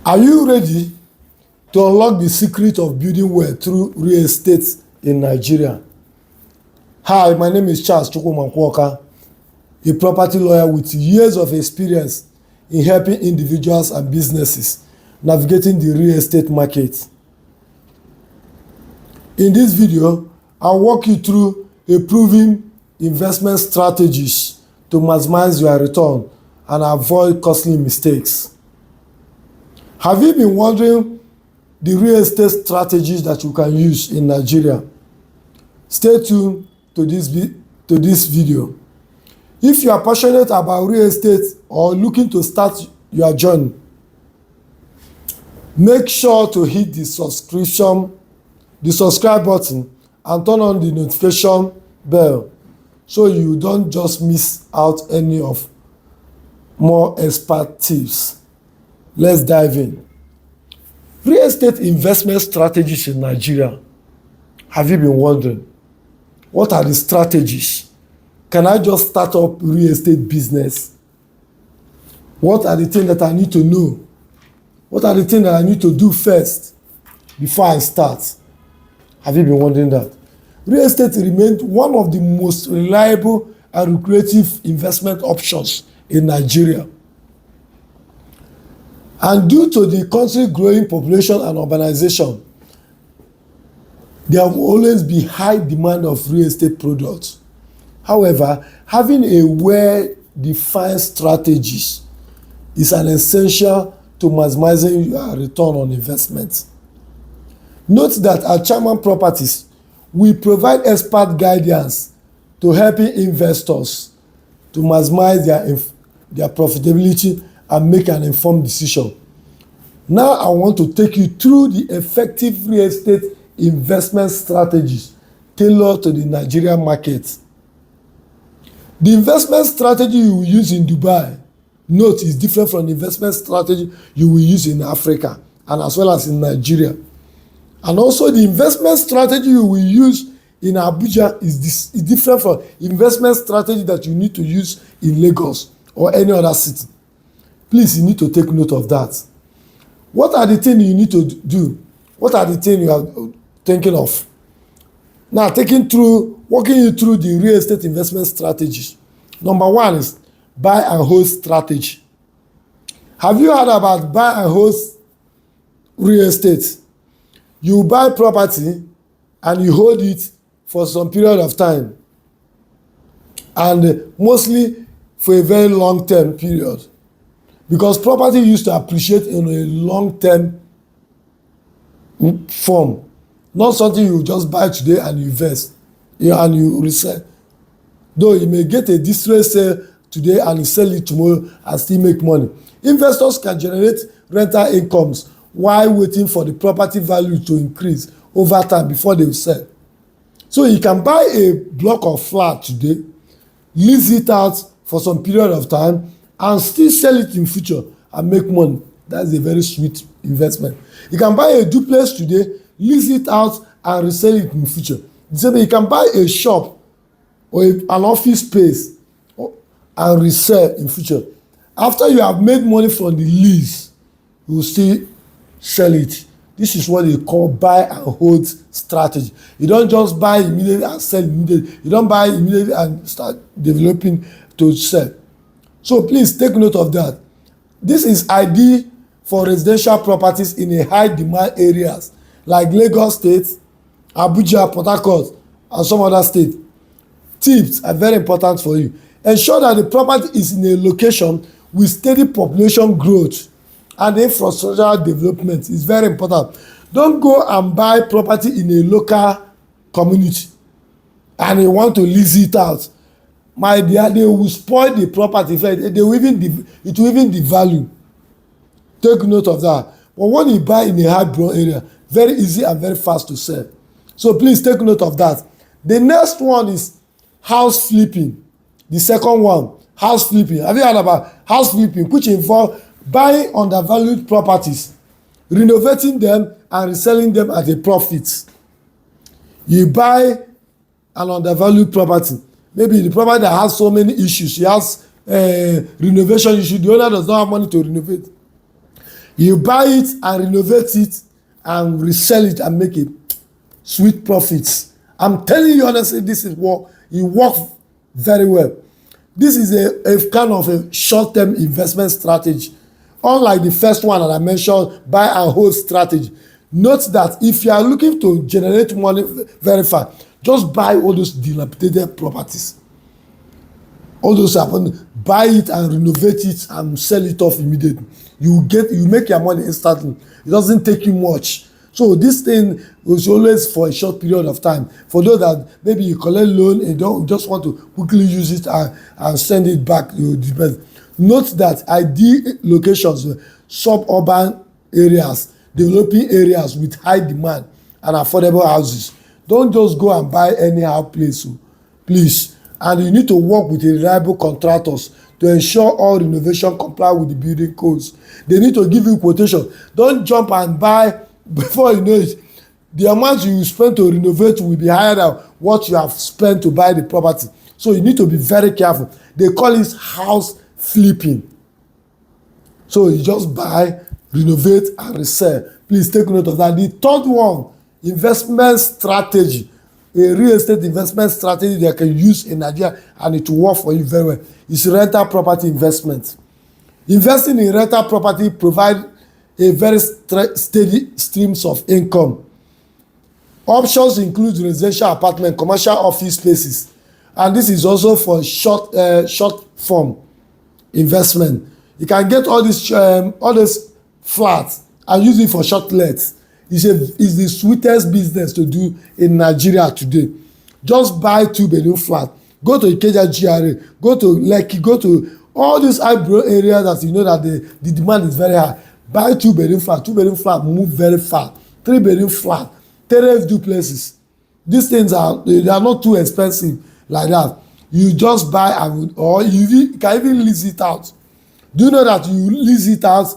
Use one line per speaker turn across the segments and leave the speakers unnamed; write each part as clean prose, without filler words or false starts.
Are you ready to unlock the secret of building wealth through real estate in Nigeria? Hi, my name is Chaman Properties, a property lawyer with years of experience in helping individuals and businesses navigating the real estate market. In this video, I'll walk you through a proven investment strategies to maximize your return and avoid costly mistakes. Have you been wondering the real estate strategies that you can use in Nigeria? Stay tuned to this video. If you are passionate about real estate or looking to start your journey, make sure to hit the subscribe button and turn on the notification bell so you don't just miss out any of more expert tips. Let's dive in. Real estate investment strategies in Nigeria. Have you been wondering? What are the strategies? Can I just start up real estate business? What are the things that I need to know? What are the things that I need to do first before I start? Have you been wondering that? Real estate remains one of the most reliable and lucrative investment options in Nigeria. And due to the country's growing population and urbanization, there will always be high demand of real estate products. However, having a well-defined strategies is an essential to maximizing your return on investment. Note that at Chaman Properties, we provide expert guidance to helping investors to maximize their profitability and make an informed decision. Now I want to take you through the effective real estate investment strategies tailored to the Nigerian market. The investment strategy you will use in Dubai, note, is different from the investment strategy you will use in Africa and as well as in Nigeria. And also the investment strategy you will use in Abuja is different from investment strategy that you need to use in Lagos or any other city. Please, you need to take note of that. What are the things you need to do? What are the things you are thinking of? Now, walking you through the real estate investment strategies. Number one is buy and hold strategy. Have you heard about buy and hold real estate? You buy property and you hold it for some period of time, and mostly for a very long-term period, because property used to appreciate in a long-term form, not something you just buy today and you invest and you resell. Though you may get a distressed sale today and you sell it tomorrow and still make money. Investors can generate rental incomes while waiting for the property value to increase over time before they sell. So you can buy a block of flat today, lease it out for some period of time, and still sell it in future and make money. That's a very sweet investment. You can buy a duplex today, lease it out, and resell it in future. So you can buy a shop or an office space and resell in future. After you have made money from the lease, you will still sell it. This is what they call buy and hold strategy. You don't just buy immediately and sell immediately. You don't buy immediately and start developing to sell. So please take note of that. This is ideal for residential properties in a high demand areas like Lagos State, Abuja, Port Harcourt, and some other states. Tips are very important for you. Ensure that the property is in a location with steady population growth and infrastructural development. Is very important. Don't go and buy property in a local community and you want to lease it out. My dear, they will spoil the property. It will even devalue. Take note of that. But when you buy in a high-grown area, very easy and very fast to sell. So please take note of that. The next one is house flipping. The second one, house flipping. Have you heard about house flipping, which involves buying undervalued properties, renovating them, and reselling them at a profit? You buy an undervalued property. Maybe the property that has so many issues, she has renovation issue, the owner does not have money to renovate. You buy it and renovate it and resell it and make it sweet profits. I'm telling you honestly, this is what it works very well. This is a kind of a short-term investment strategy. Unlike the first one that I mentioned, buy and hold strategy. Note that if you are looking to generate money very fast, just buy all those dilapidated properties. All those happen, buy it and renovate it and sell it off immediately. You make your money instantly. It doesn't take you much. So this thing was always for a short period of time. For those that maybe you collect loan and don't just want to quickly use it and send it back, you depend. Note that ideal locations, suburban areas, developing areas with high demand and affordable houses. Don't just go and buy anyhow place, please. And you need to work with reliable contractors to ensure all renovation comply with the building codes. They need to give you quotation. Don't jump and buy before you know it. The amount you spend to renovate will be higher than what you have spent to buy the property. So you need to be very careful. They call it house flipping. So you just buy, renovate and resell. Please take note of that. The third one, investment strategy. A real estate investment strategy that can use in Nigeria and it will work for you very well is rental property investment. Investing in rental property provide a very steady streams of income. Options include residential apartment, commercial office spaces, and this is also for short form investment. You can get all these flats and use it for short lets. It's the sweetest business to do in Nigeria today. Just buy 2-bedroom flat, go to Ikeja GRA, go to Lekki, go to all these high-brow areas that you know that the demand is very high. Buy 2-bedroom flat. 2-bedroom flat move very fast. 3-bedroom flat, terrace duplexes. These things they are not too expensive like that. You just buy or you can even lease it out. Do you know that you lease it out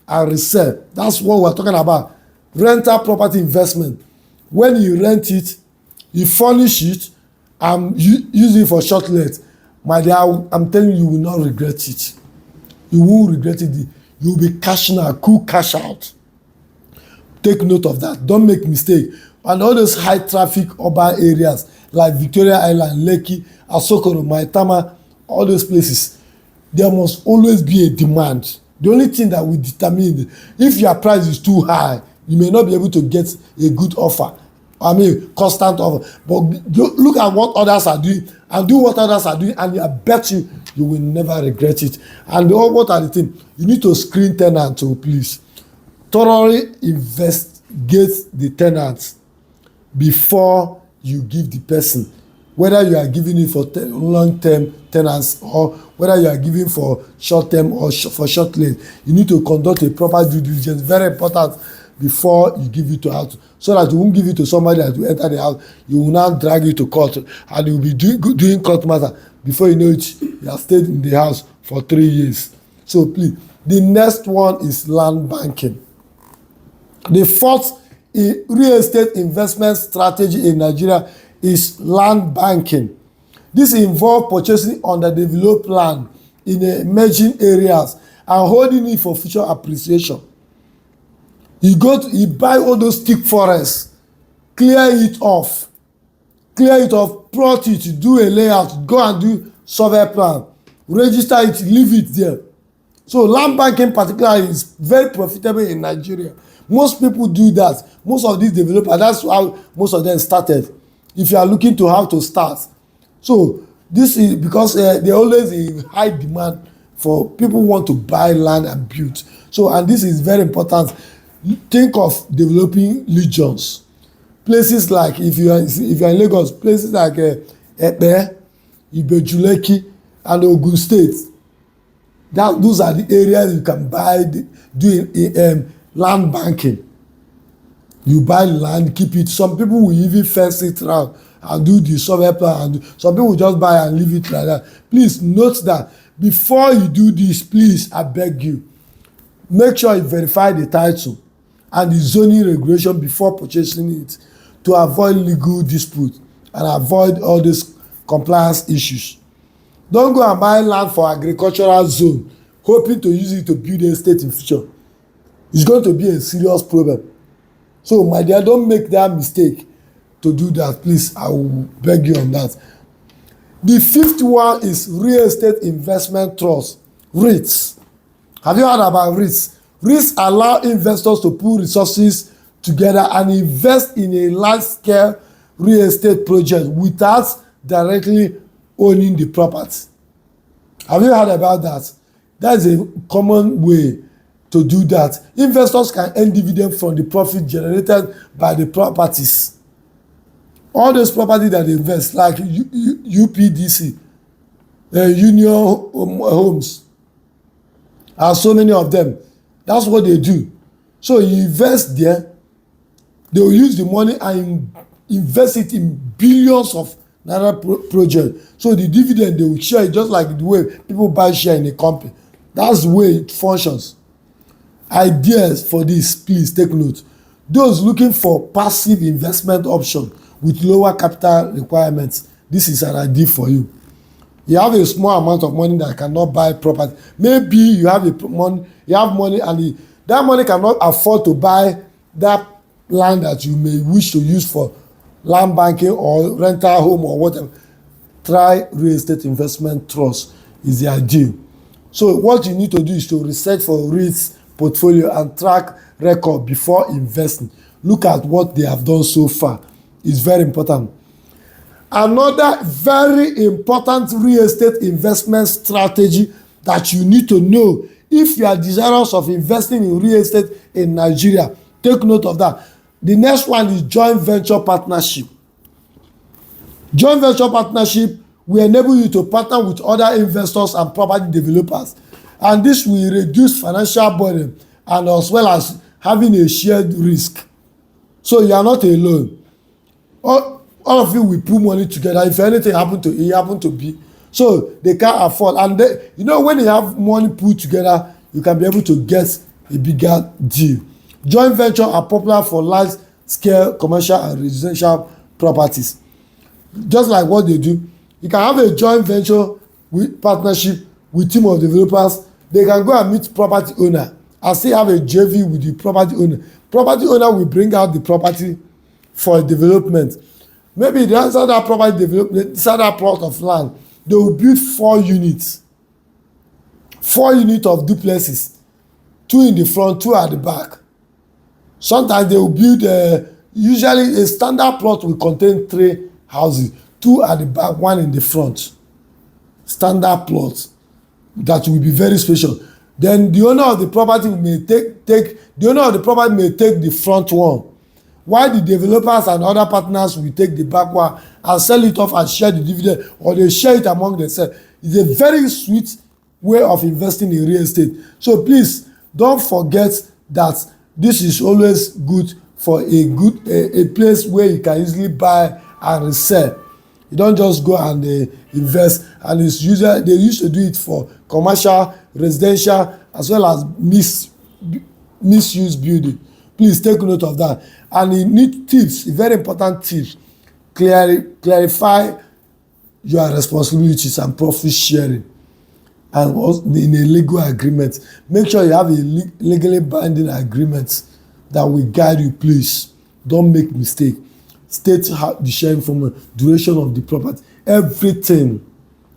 and resell? That's what we're talking about. Rental property investment. When you rent it, you furnish it and you use it for short let. My dear, I'm telling you, you will not regret it. You won't regret it. You will be cashing out, cool cash out. Take note of that. Don't make mistake. And all those high traffic urban areas like Victoria Island, Lekki, Asokoro, Maitama, all those places, there must always be a demand. The only thing that will determine if your price is too high, you may not be able to get a good offer. I mean, constant offer. But look at what others are doing and do what others are doing, and I bet you will never regret it. And what are the things? You need to screen tenants, so please. Thoroughly investigate the tenants before you give the person. Whether you are giving it for long-term tenants or whether you are giving for short-term or for short let, you need to conduct a proper due diligence. Very important before you give it to house, so that you won't give it to somebody that will enter the house. You will now drag it to court and you will be doing court matter. Before you know it, you have stayed in the house for 3 years. So please, the next one is land banking. The fourth real estate investment strategy in Nigeria is land banking. This involves purchasing underdeveloped land in emerging areas and holding it for future appreciation. You buy all those thick forests, clear it off, plot it, do a layout, go and do survey plan, register it, leave it there. So land banking particularly is very profitable in Nigeria. Most people do that. Most of these developers, that's how most of them started. If you are looking to how to start. So this is because there always in high demand for people who want to buy land and build. So, and this is very important. Think of developing regions, places like if you are in Lagos, places like Epe, Ibejuleki, and Ogun State. Those are the areas you can buy doing land banking. You buy land, keep it. Some people will even fence it around and do the survey plan. And some people will just buy and leave it like that. Please note that before you do this, please, I beg you, make sure you verify the title and the zoning regulation before purchasing it to avoid legal dispute and avoid all these compliance issues. Don't go and buy land for agricultural zone hoping to use it to build a estate in future. It's going to be a serious problem. So my dear, don't make that mistake to do that, please. I will beg you on that. The fifth one is real estate investment trust, REITs. Have you heard about REITs? REITs allow investors to pool resources together and invest in a large-scale real estate project without directly owning the property. Have you heard about that? That is a common way to do that. Investors can earn dividends from the profit generated by the properties. All those properties that they invest, like UPDC, Union Homes, and so many of them. That's what they do. So you invest there, they will use the money and invest it in billions of naira projects. So the dividend they will share it, just like the way people buy share in a company. That's the way it functions. Ideas for this, please take note. Those looking for passive investment option with lower capital requirements, this is an idea for you. You have a small amount of money that cannot buy property. Maybe you have money and that money cannot afford to buy that land that you may wish to use for land banking or rental home or whatever. Try real estate investment trust is the ideal. So what you need to do is to research for REITs portfolio and track record before investing. Look at what they have done so far. It's very important. Another very important real estate investment strategy that you need to know if you are desirous of investing in real estate in Nigeria. Take note of that. The next one is joint venture partnership. Joint venture partnership will enable you to partner with other investors and property developers, and this will reduce financial burden and as well as having a shared risk. So you are not alone. All of you will put money together. If anything happen to A, happen to B, so they can't afford. And they, when you have money put together, you can be able to get a bigger deal. Joint venture are popular for large scale commercial and residential properties. Just like what they do, you can have a joint venture with partnership with team of developers. They can go and meet property owner and still have a JV with the property owner. Property owner will bring out the property for development. Maybe the answer that property development, inside that plot of land, they will build 4 units. 4 units of duplexes, 2 in the front, 2 at the back. Sometimes they will build usually a standard plot will contain 3 houses, 2 at the back, 1 in the front. Standard plot that will be very special. Then the owner of the property may take the front one, while the developers and other partners will take the back one and sell it off and share the dividend, or they share it among themselves. It's a very sweet way of investing in real estate. So please don't forget that this is always good for a place where you can easily buy and resell. You don't just go and invest, and it's usually they used to do it for commercial, residential, as well as misuse building. Please take note of that. And you need tips, very important tips. Clarify your responsibilities and profit sharing, and also in a legal agreement. Make sure you have a legally binding agreement that will guide you. Please don't make mistake. State the sharing from duration of the property, everything.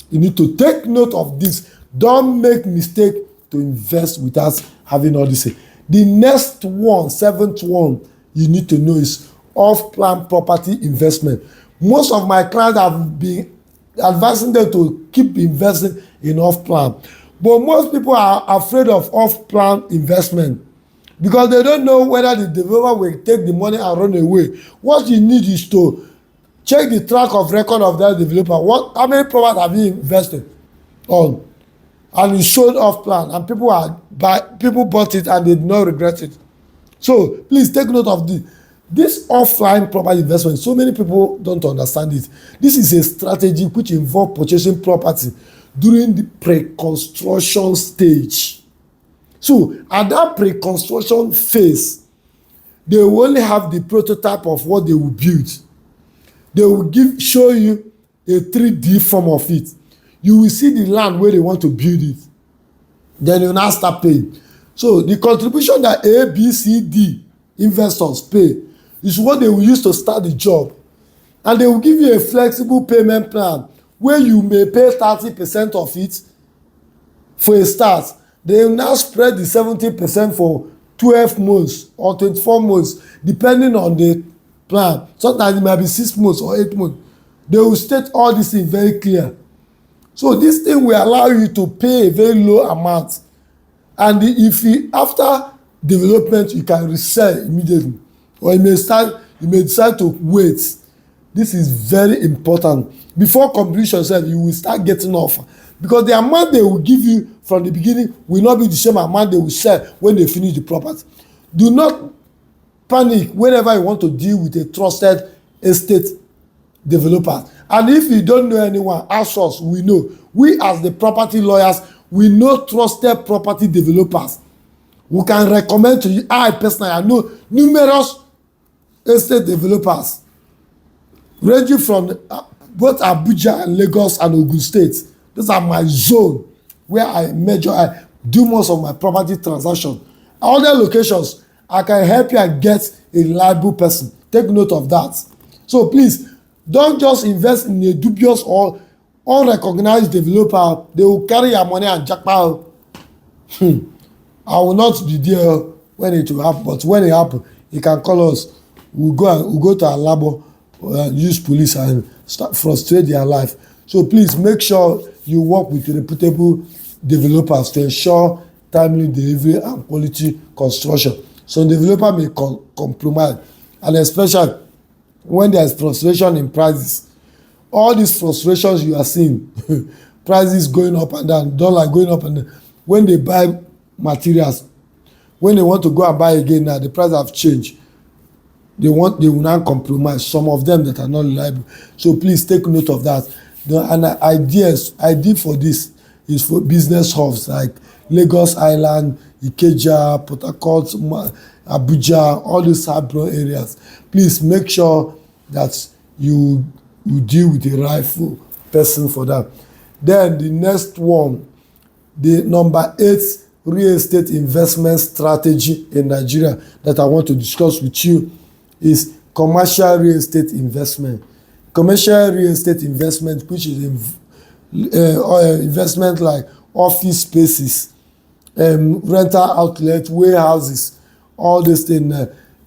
You need to take note of this. Don't make mistake to invest without having all this. The next one, 7th one, you need to know is off-plan property investment. Most of my clients have been advising them to keep investing in off-plan, but most people are afraid of off-plan investment because they don't know whether the developer will take the money and run away. What you need is to check the track of record of that developer. How many properties have you invested on? And it's sold off plan, and people bought it and they did not regret it. So please take note of this offline property investment. So many people don't understand it. This is a strategy which involves purchasing property during the pre-construction stage. So at that pre-construction phase, they will only have the prototype of what they will build. They will show you a 3D form of it. You will see the land where they want to build it. Then you now start paying. So the contribution that A, B, C, D investors pay is what they will use to start the job, and they will give you a flexible payment plan where you may pay 30% of it for a start. They will now spread the 70% for 12 months or 24 months depending on the plan. Sometimes it might be 6 months or 8 months. They will state all this thing very clear. So this thing will allow you to pay a very low amount, and if you, after development, you can resell immediately, or you may decide to wait. This is very important. Before completion sef, you will start getting offer, because the amount they will give you from the beginning will not be the same amount they will sell when they finish the property. Do not panic whenever you want to deal with a trusted estate developer. And if you don't know anyone, ask us. We know. We as the property lawyers, we know trusted property developers. We can recommend to you. I personally, I know numerous estate developers ranging from both Abuja and Lagos and Ogun State. These are my zone where I do most of my property transactions. Other locations, I can help you and get a reliable person. Take note of that. So please, don't just invest in a dubious or unrecognized developer. They will carry your money and jackpot. I will not be there when it will happen, but when it happens, you can call us. We'll go to our labor, use police and start frustrate their life. So please make sure you work with reputable developers to ensure timely delivery and quality construction. Some developer may compromise, and especially when there is frustration in prices. All these frustrations you are seeing, prices going up and down, dollar going up and down. When they buy materials, when they want to go and buy again now, the price have changed. They will now compromise. Some of them that are not reliable. So please take note of that. And idea for this is for business hubs like Lagos Island, Ikeja, Port Harcourt, Abuja, all these harbor areas. Please make sure that you deal with the rightful person for that. Then the next one, the number 8 real estate investment strategy in Nigeria that I want to discuss with you is commercial real estate investment. Commercial real estate investment, which is investment like office spaces, rental outlets, warehouses, all these things.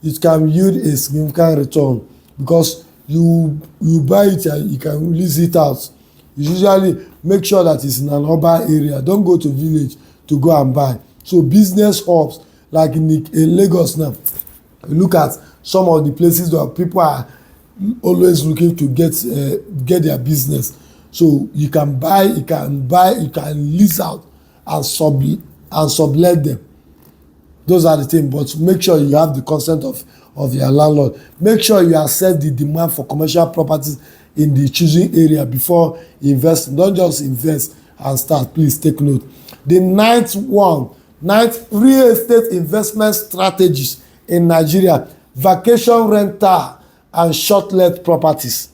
It can yield a significant return because you buy it and you can lease it out. You usually make sure that it's in an urban area. Don't go to village to go and buy. So business hubs like in Lagos now, look at some of the places where people are always looking to get their business. So you can buy, you can lease out and sublet them. Those are the things, but make sure you have the consent of your landlord. Make sure you assess the demand for commercial properties in the choosing area before investing. Don't just invest and start. Please take note. The ninth real estate investment strategies in Nigeria: vacation rental and short-let properties.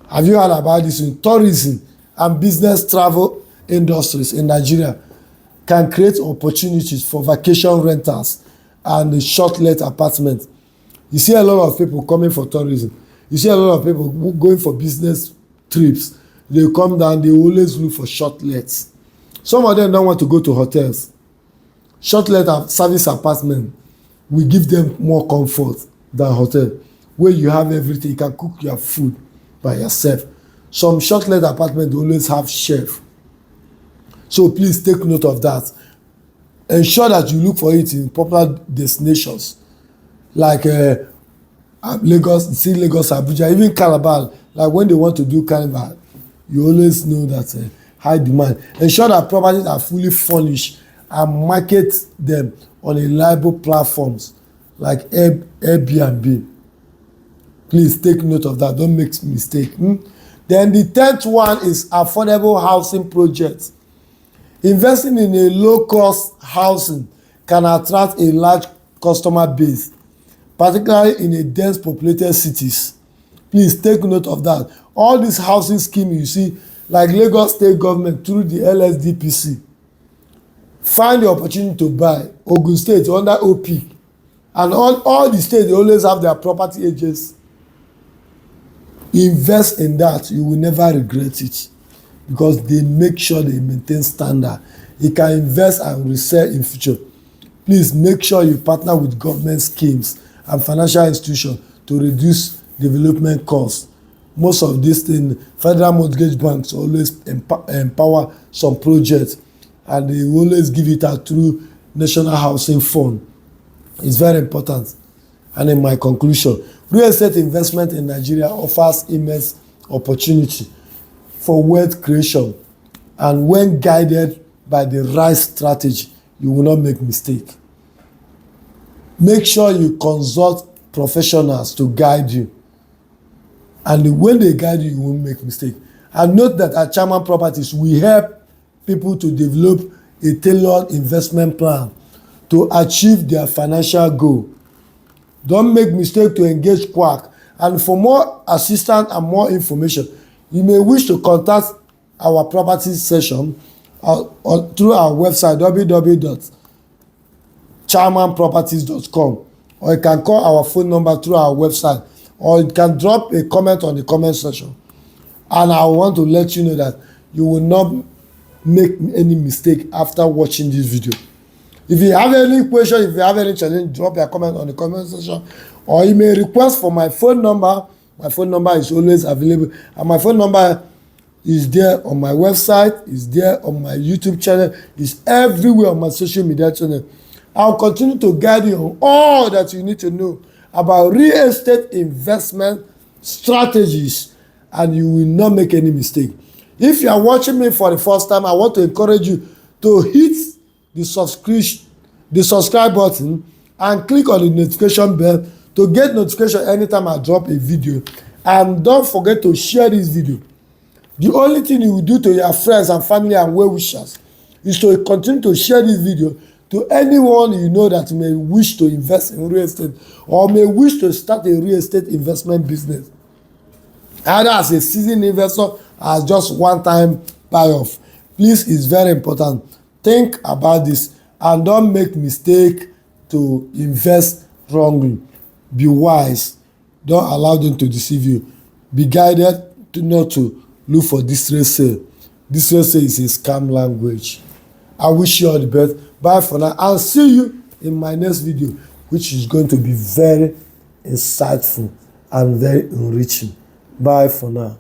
Have you heard about this? In tourism and business travel industries in Nigeria can create opportunities for vacation rentals and short-let apartments. You see a lot of people coming for tourism. You see a lot of people going for business trips. They come down, they always look for short-lets. Some of them don't want to go to hotels. Short-let service apartment will give them more comfort than hotel, where you have everything. You can cook your food by yourself. Some short-let apartment always have chef. So please take note of that. Ensure that you look for it in popular destinations like Lagos, Abuja, even Calabar. Like when they want to do carnival, you always know that high demand. Ensure that properties are fully furnished and market them on reliable platforms like Airbnb. Please take note of that. Don't make mistake. Then the 10th one is affordable housing projects. Investing in a low-cost housing can attract a large customer base, particularly in a dense populated cities. Please take note of that. All these housing schemes you see, like Lagos State government through the LSDPC, find the opportunity to buy. Ogun State under OP, and all the states, they always have their property agents. Invest in that. You will never regret it, because they make sure they maintain standard. You can invest and resell in future. Please make sure you partner with government schemes and financial institutions to reduce development costs. Most of these things, federal mortgage banks always empower some projects, and they always give it out through National Housing Fund. It's very important. And in my conclusion, real estate investment in Nigeria offers immense opportunity for wealth creation, and when guided by the right strategy, you will not make mistake. Make sure you consult professionals to guide you, and when they guide you, you won't make mistake. And note that at Chaman Properties, we help people to develop a tailored investment plan to achieve their financial goal. Don't make mistake to engage quack. And for more assistance and more information, you may wish to contact our property session through our website www.chamanproperties.com, or you can call our phone number through our website, or you can drop a comment on the comment section. And I want to let you know that you will not make any mistake after watching this video. If you have any question, if you have any challenge, drop your comment on the comment section, or you may request for my phone number. My phone number is always available, and my phone number is there on my website, is there on my YouTube channel, is everywhere on my social media channel. I'll continue to guide you on all that you need to know about real estate investment strategies, and you will not make any mistake. If you are watching me for the first time, I want to encourage you to hit the subscribe button and click on the notification bell to get notification anytime I drop a video. And don't forget to share this video. The only thing you will do to your friends and family and well wishers is to continue to share this video to anyone you know that may wish to invest in real estate, or may wish to start a real estate investment business, either as a seasoned investor or as just one-time buy-off. Please, it's very important. Think about this and don't make mistake to invest wrongly. Be wise. Don't allow them to deceive you. Be guided not to look for distress sale. Distress sale is a scam language. I wish you all the best. Bye for now. I'll see you in my next video, which is going to be very insightful and very enriching. Bye for now.